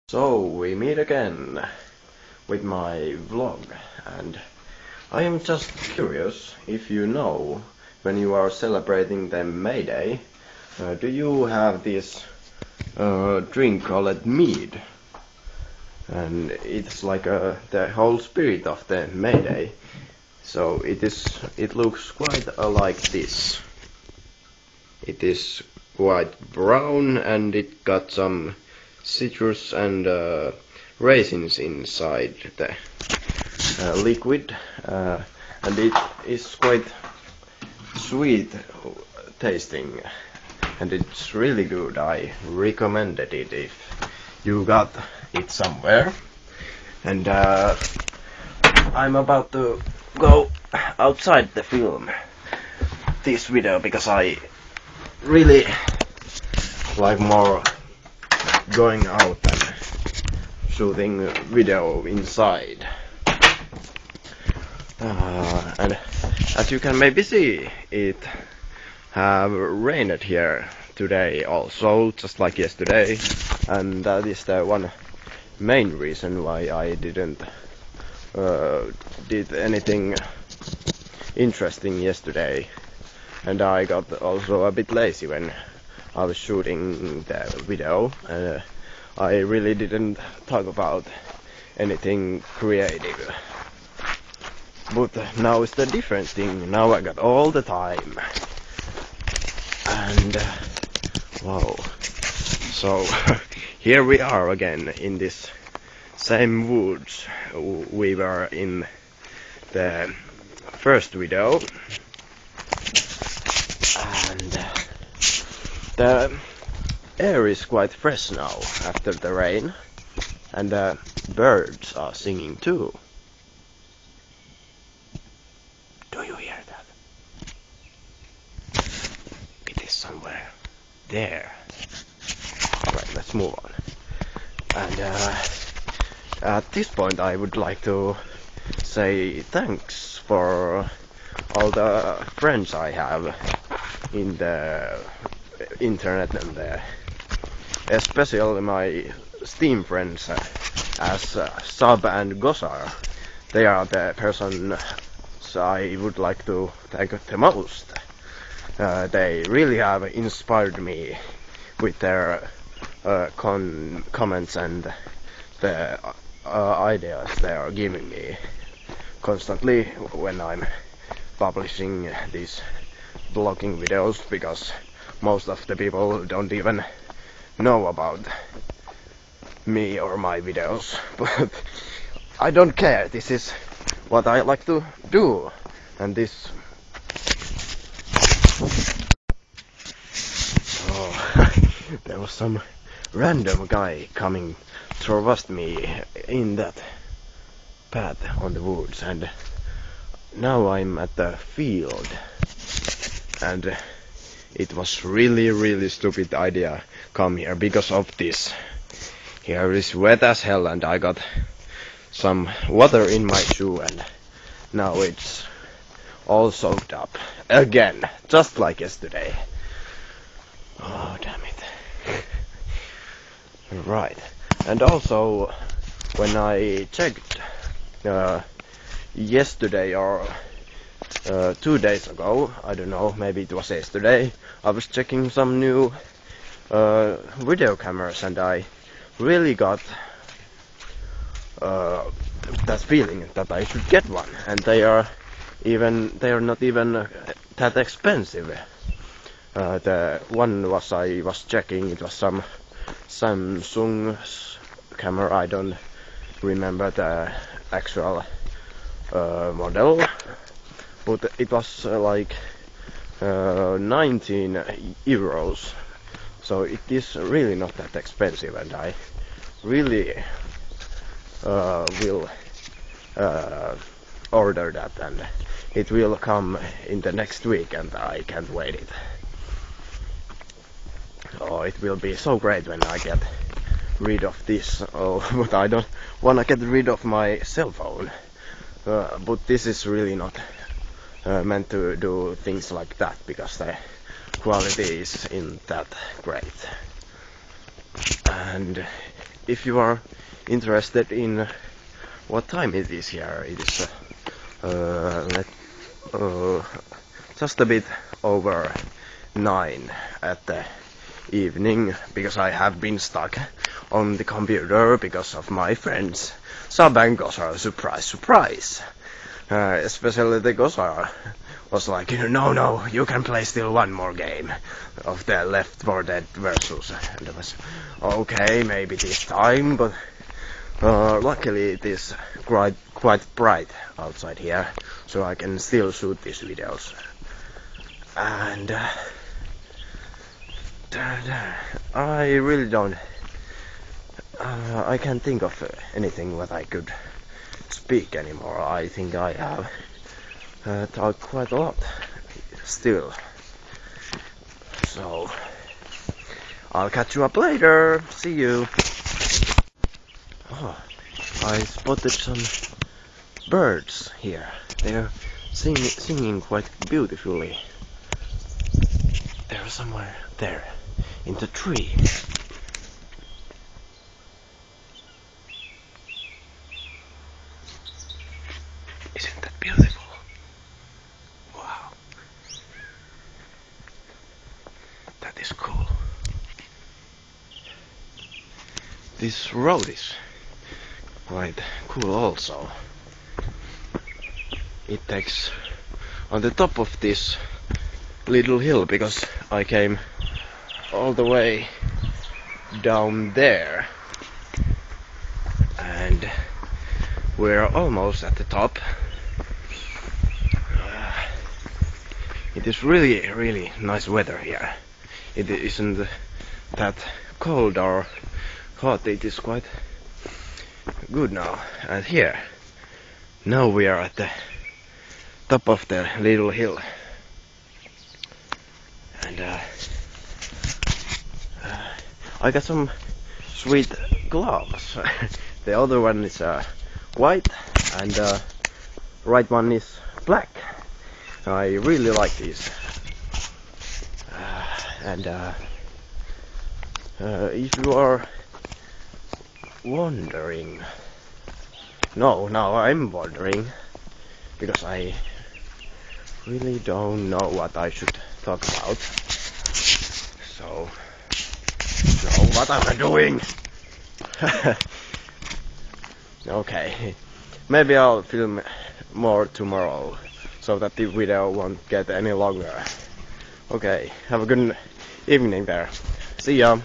So we meet again with my vlog, and I am just curious if you know, when you are celebrating the May Day, do you have this drink called mead? And it's like the whole spirit of the May Day. So it looks quite like this. It is quite brown and it got some citrus and raisins inside the liquid, and it is quite sweet tasting, and it's really good. I recommended it if you got it somewhere. And I'm about to go outside the film this video because I really like more going out and shooting video inside. And as you can maybe see, it have rained here today also, just like yesterday, and that is the one main reason why I didn't did anything interesting yesterday. And I got also a bit lazy when I was shooting the video. I really didn't talk about anything creative. But now it's the different thing. Now I got all the time. And wow. So here we are again in this same woods we were in the first video. And the air is quite fresh now after the rain, and the birds are singing too. Do you hear that? It is somewhere there. Alright, let's move on. And at this point I would like to say thanks for all the friends I have in the internet, and especially my Steam friends as Sub and Gosar. They are the persons I would like to thank the most. They really have inspired me with their comments and the ideas they are giving me constantly when I'm publishing these vlogging videos, because most of the people don't even know about me or my videos. But I don't care, this is what I like to do. And this there was some random guy coming towards me in that path on the woods, and now I'm at the field, and it was really stupid idea come here because of this. Here is wet as hell, and I got some water in my shoe, and now it's all soaked up again, just like yesterday. Oh, damn it. Right. And also, when I checked yesterday or 2 days ago, I don't know, maybe it was yesterday, I was checking some new video cameras, and I really got that feeling that I should get one. And they are not even that expensive. The one I was checking, it was some Samsung's camera. I don't remember the actual model, but it was like 19 euros, so it is really not that expensive, and I really will order that, and it will come in the next week, and I can't wait it. Oh, it will be so great when I get rid of this. Oh, but I don't wanna get rid of my cell phone. But this is really not meant to do things like that, because the quality isn't that great. And if you are interested in what time it is here, it is just a bit over 9 at the evening, because I have been stuck on the computer because of my friends Sab and Gosar. Surprise, surprise! Especially the Gosar was like, no, you can play still one more game of the Left 4 Dead versus. And it was okay, maybe this time, but luckily it is quite bright outside here, so I can still shoot these videos. And I really don't. I can't think of anything that I could speak anymore. I think I have talked quite a lot still. So I'll catch you up later. See you. Oh, I spotted some birds here. They're singing quite beautifully. They're somewhere there in the tree. Isn't that beautiful? Wow. That is cool. This road is quite cool also. It takes on the top of this little hill, because I came all the way down there and we're almost at the top. It is really nice weather here. It isn't that cold or hot, it is quite good now. And here, now we are at the top of the little hill. And I got some sweet gloves. The other one is white and right one is black. I really like these. And if you are wondering, no, I'm wondering, because I really don't know what I should talk about. So what am I doing? Okay, maybe I'll film more tomorrow, so that the video won't get any longer. Okay, have a good evening there. See ya.